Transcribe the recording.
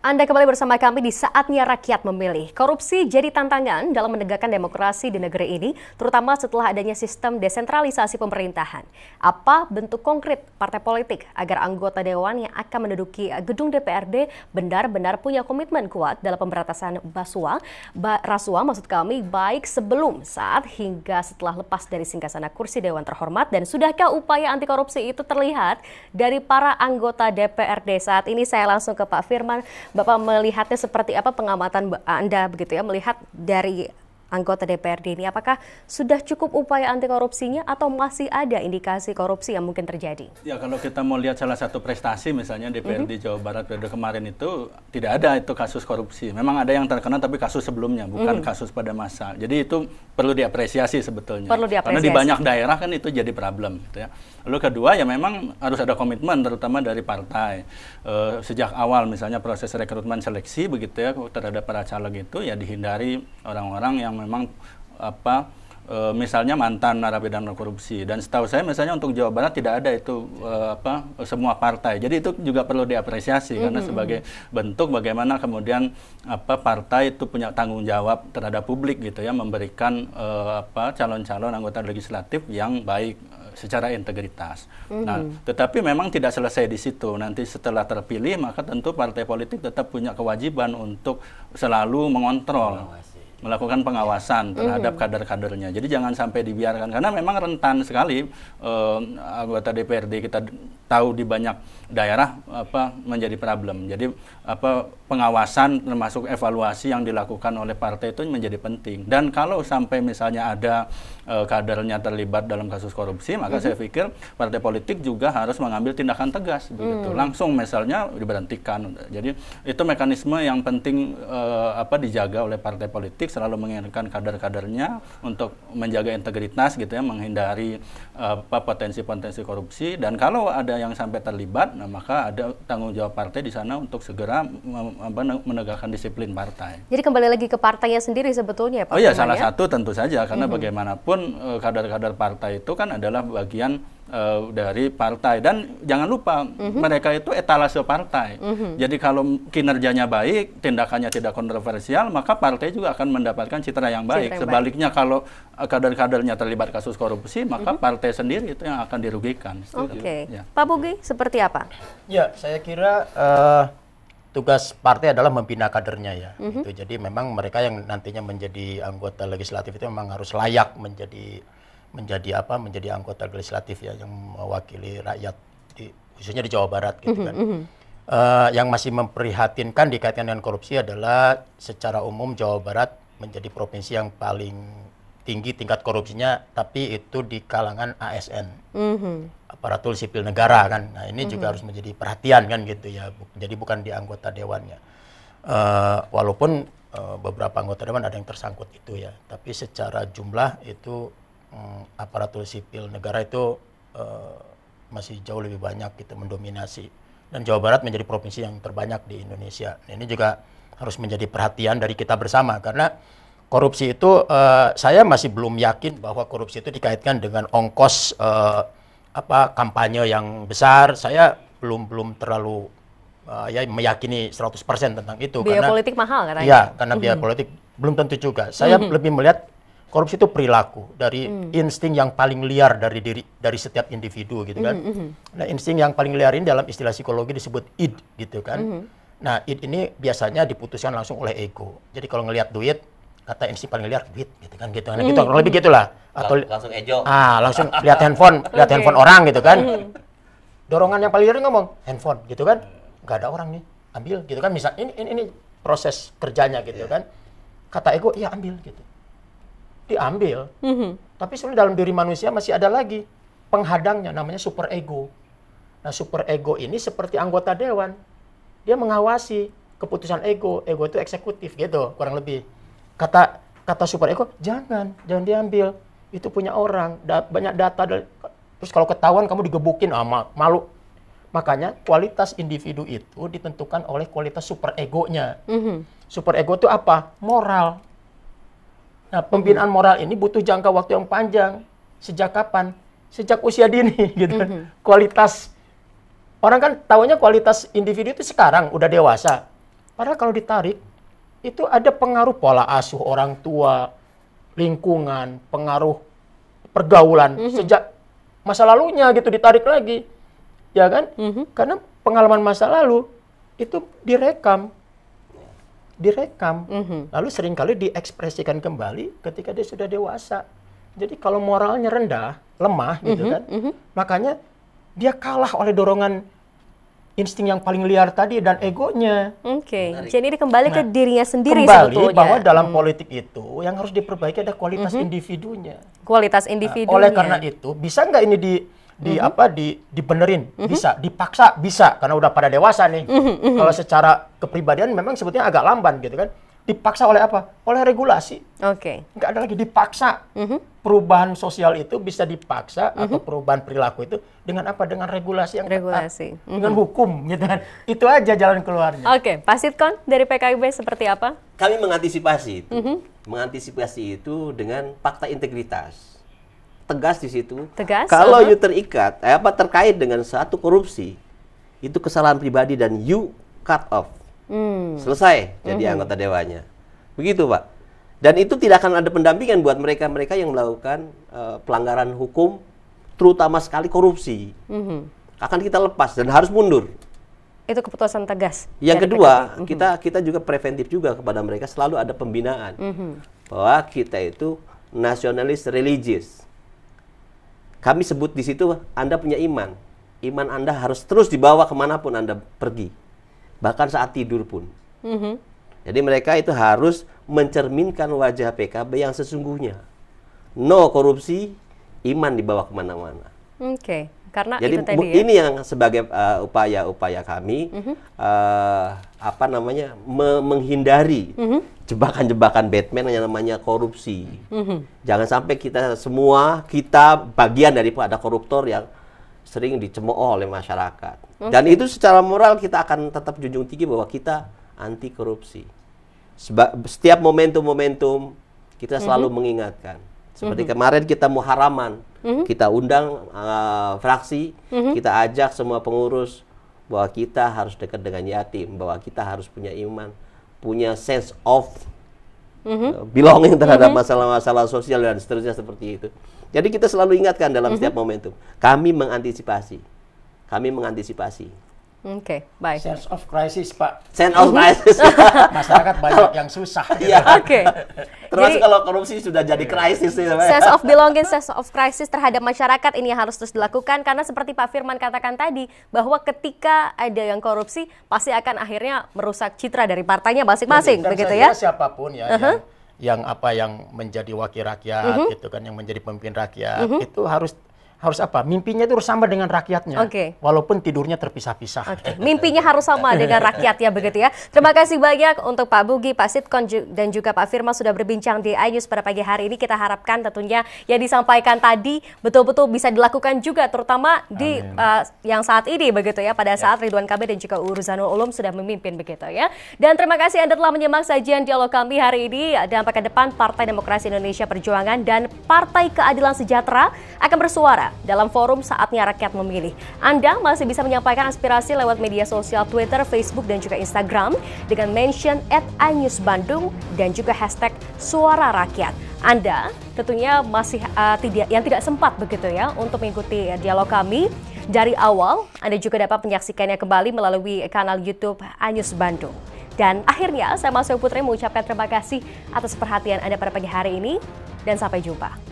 Anda kembali bersama kami di Saatnya Rakyat Memilih. Korupsi jadi tantangan dalam menegakkan demokrasi di negeri ini, terutama setelah adanya sistem desentralisasi pemerintahan. Apa bentuk konkret partai politik agar anggota dewan yang akan menduduki gedung DPRD benar-benar punya komitmen kuat dalam pemberantasan rasuah maksud kami, baik sebelum, saat, hingga setelah lepas dari singgasana kursi dewan terhormat, dan sudahkah upaya anti korupsi itu terlihat dari para anggota DPRD? Saat ini saya langsung ke Pak Firman. Bapak melihatnya seperti apa, pengamatan Anda begitu ya, melihat dari anggota DPRD ini, apakah sudah cukup upaya anti korupsinya atau masih ada indikasi korupsi yang mungkin terjadi? Ya, kalau kita mau lihat salah satu prestasi misalnya DPRD Jawa Barat periode kemarin itu tidak ada itu kasus korupsi. Memang ada yang terkena tapi kasus sebelumnya, bukan kasus pada masa. Jadi itu perlu diapresiasi sebetulnya. Perlu diapresiasi. Karena di banyak daerah kan itu jadi problem gitu ya. Lalu kedua ya memang harus ada komitmen terutama dari partai. Sejak awal misalnya proses rekrutmen seleksi begitu ya terhadap para caleg itu ya dihindari orang-orang yang memang misalnya mantan narapidana korupsi, dan setahu saya misalnya untuk Jawa Barat tidak ada itu semua partai. Jadi itu juga perlu diapresiasi karena sebagai bentuk bagaimana kemudian partai itu punya tanggung jawab terhadap publik gitu ya, memberikan calon-calon anggota legislatif yang baik secara integritas. Nah, tetapi memang tidak selesai di situ. Nanti setelah terpilih maka tentu partai politik tetap punya kewajiban untuk selalu mengontrol, melakukan pengawasan terhadap kader-kadernya. Jadi jangan sampai dibiarkan, karena memang rentan sekali anggota DPRD kita tahu di banyak daerah menjadi problem. Jadi pengawasan termasuk evaluasi yang dilakukan oleh partai itu menjadi penting. Dan kalau sampai misalnya ada kadernya terlibat dalam kasus korupsi, maka saya pikir partai politik juga harus mengambil tindakan tegas begitu. Langsung misalnya diberhentikan. Jadi itu mekanisme yang penting dijaga oleh partai politik, selalu mengingatkan kader-kadernya untuk menjaga integritas gitu ya, menghindari potensi-potensi korupsi. Dan kalau ada yang sampai terlibat, nah maka ada tanggung jawab partai di sana untuk segera menegakkan disiplin partai. Jadi kembali lagi ke partainya sendiri sebetulnya, Pak. Oh iya, salah satu tentu saja, karena bagaimanapun kader-kader partai itu kan adalah bagian dari partai, dan jangan lupa mereka itu etalase partai. Jadi kalau kinerjanya baik, tindakannya tidak kontroversial, maka partai juga akan mendapatkan citra yang baik. Sebaliknya kalau kader-kadernya terlibat kasus korupsi, maka partai sendiri itu yang akan dirugikan. Oke. Ya. Pak Bugi, seperti apa? Ya, saya kira tugas partai adalah membina kadernya ya. Gitu. Jadi memang mereka yang nantinya menjadi anggota legislatif itu memang harus layak menjadi anggota legislatif ya, yang mewakili rakyat khususnya di Jawa Barat gitu kan. Yang masih memprihatinkan dikaitkan dengan korupsi adalah secara umum Jawa Barat menjadi provinsi yang paling tinggi tingkat korupsinya, tapi itu di kalangan ASN, aparatur sipil negara kan. Nah ini juga harus menjadi perhatian kan gitu ya. Jadi bukan di anggota dewannya. Walaupun beberapa anggota dewan ada yang tersangkut itu ya, tapi secara jumlah itu aparatur sipil negara itu masih jauh lebih banyak gitu, mendominasi. Dan Jawa Barat menjadi provinsi yang terbanyak di Indonesia. Nah, ini juga harus menjadi perhatian dari kita bersama, karena korupsi itu saya masih belum yakin bahwa korupsi itu dikaitkan dengan ongkos kampanye yang besar. Saya belum terlalu meyakini 100% tentang itu. Biaya politik mahal katanya. Iya, karena biaya politik belum tentu juga. Saya lebih melihat korupsi itu perilaku dari insting yang paling liar dari setiap individu gitu kan. Nah, insting yang paling liar ini dalam istilah psikologi disebut id gitu kan. Nah, id ini biasanya diputuskan langsung oleh ego. Jadi kalau ngelihat duit, kata insting paling liar duit gitu kan gitu. Nah, gitu kurang lebih gitulah. Atau langsung ejo. Langsung lihat handphone orang gitu kan. Dorongan yang paling liar ngomong handphone gitu kan. Enggak ada orang nih, ambil gitu kan. Misal ini proses kerjanya gitu kan. Kata ego, iya ambil gitu. Diambil, tapi sebenarnya dalam diri manusia masih ada lagi penghadangnya, namanya super ego. Nah, super ego ini seperti anggota dewan, dia mengawasi keputusan ego itu eksekutif gitu, kurang lebih. Kata super ego, jangan diambil, itu punya orang, banyak data, terus kalau ketahuan kamu digebukin, malu. Makanya kualitas individu itu ditentukan oleh kualitas super egonya. Super ego itu apa? Moral. Nah, pembinaan moral ini butuh jangka waktu yang panjang. Sejak kapan? Sejak usia dini, gitu. Kualitas orang kan tahunya kualitas individu itu sekarang udah dewasa. Padahal kalau ditarik, itu ada pengaruh pola asuh orang tua, lingkungan, pengaruh pergaulan sejak masa lalunya gitu ditarik lagi. Ya kan? Karena pengalaman masa lalu itu direkam. Lalu seringkali diekspresikan kembali ketika dia sudah dewasa. Jadi kalau moralnya rendah, lemah gitu kan, makanya dia kalah oleh dorongan insting yang paling liar tadi dan egonya. Jadi ini kembali ke dirinya sendiri kembali sebetulnya. Bahwa dalam politik itu yang harus diperbaiki ada kualitas individunya. Kualitas individunya. Oleh karena itu, bisa nggak ini dibenerin? Bisa, dipaksa bisa karena udah pada dewasa nih. Kalau secara kepribadian memang sebetulnya agak lamban gitu kan. Dipaksa oleh apa? Oleh regulasi. Nggak ada lagi dipaksa. Perubahan sosial itu bisa dipaksa atau perubahan perilaku itu dengan apa? Dengan regulasi yang ketat. Dengan hukum gitu kan. Itu aja jalan keluarnya. Pak Sitkon dari PKB seperti apa? Kami mengantisipasi itu. Mengantisipasi itu dengan fakta integritas. Tegas di situ. Kalau you terikat, terkait dengan satu korupsi, itu kesalahan pribadi dan you cut off. Selesai jadi anggota dewannya. Begitu, Pak. Dan itu tidak akan ada pendampingan buat mereka-mereka yang melakukan pelanggaran hukum, terutama sekali korupsi. Akan kita lepas dan harus mundur. Itu keputusan tegas. Yang kedua, kita juga preventif juga kepada mereka, selalu ada pembinaan. Bahwa kita itu nasionalis religius. Kami sebut di situ, Anda punya iman. Iman Anda harus terus dibawa kemanapun Anda pergi. Bahkan saat tidur pun. Jadi mereka itu harus mencerminkan wajah PKB yang sesungguhnya. No korupsi, iman dibawa kemana-mana. Karena jadi itu tadi ini yang sebagai upaya-upaya kami menghindari jebakan-jebakan Batman yang namanya korupsi. Jangan sampai kita bagian daripada koruptor yang sering dicemooh oleh masyarakat. Dan itu secara moral kita akan tetap junjung tinggi bahwa kita anti korupsi. Setiap momentum-momentum kita selalu mengingatkan. Seperti kemarin kita muharaman, kita undang fraksi, kita ajak semua pengurus bahwa kita harus dekat dengan yatim, bahwa kita harus punya iman, punya sense of belonging terhadap masalah-masalah sosial dan seterusnya seperti itu. Jadi kita selalu ingatkan dalam setiap momentum. Kami mengantisipasi. Baik. Sense of crisis, Pak. Sense of crisis. Masyarakat banyak yang susah. Iya. Terus Jadi, kalau korupsi sudah jadi krisis. Sense of belonging, sense of crisis terhadap masyarakat ini yang harus terus dilakukan. Karena seperti Pak Firman katakan tadi, bahwa ketika ada yang korupsi, pasti akan akhirnya merusak citra dari partainya masing-masing. Begitu ya? Siapapun ya, yang menjadi wakil rakyat, gitu kan, yang menjadi pemimpin rakyat, itu harus mimpinya itu harus sama dengan rakyatnya, walaupun tidurnya terpisah-pisah. Mimpinya harus sama dengan rakyatnya, begitu ya. Terima kasih banyak untuk Pak Bugi, Pak Sitkon, dan juga Pak Firman sudah berbincang di iNews pada pagi hari ini. Kita harapkan tentunya yang disampaikan tadi betul-betul bisa dilakukan juga, terutama di yang saat ini, begitu ya, pada saat Ridwan Kamil dan juga UU Ruzanul Ulum sudah memimpin, begitu ya. Dan terima kasih Anda telah menyimak sajian dialog kami hari ini. Dan pekan depan Partai Demokrasi Indonesia Perjuangan dan Partai Keadilan Sejahtera akan bersuara dalam forum Saatnya Rakyat Memilih. Anda masih bisa menyampaikan aspirasi lewat media sosial Twitter, Facebook, dan juga Instagram dengan mention @iNewsBandung dan juga hashtag Suara Rakyat. Anda tentunya masih tidak sempat begitu ya untuk mengikuti dialog kami dari awal. Anda juga dapat menyaksikannya kembali melalui kanal YouTube iNews Bandung. Dan akhirnya saya Mas Putri mengucapkan terima kasih atas perhatian Anda pada pagi hari ini dan sampai jumpa.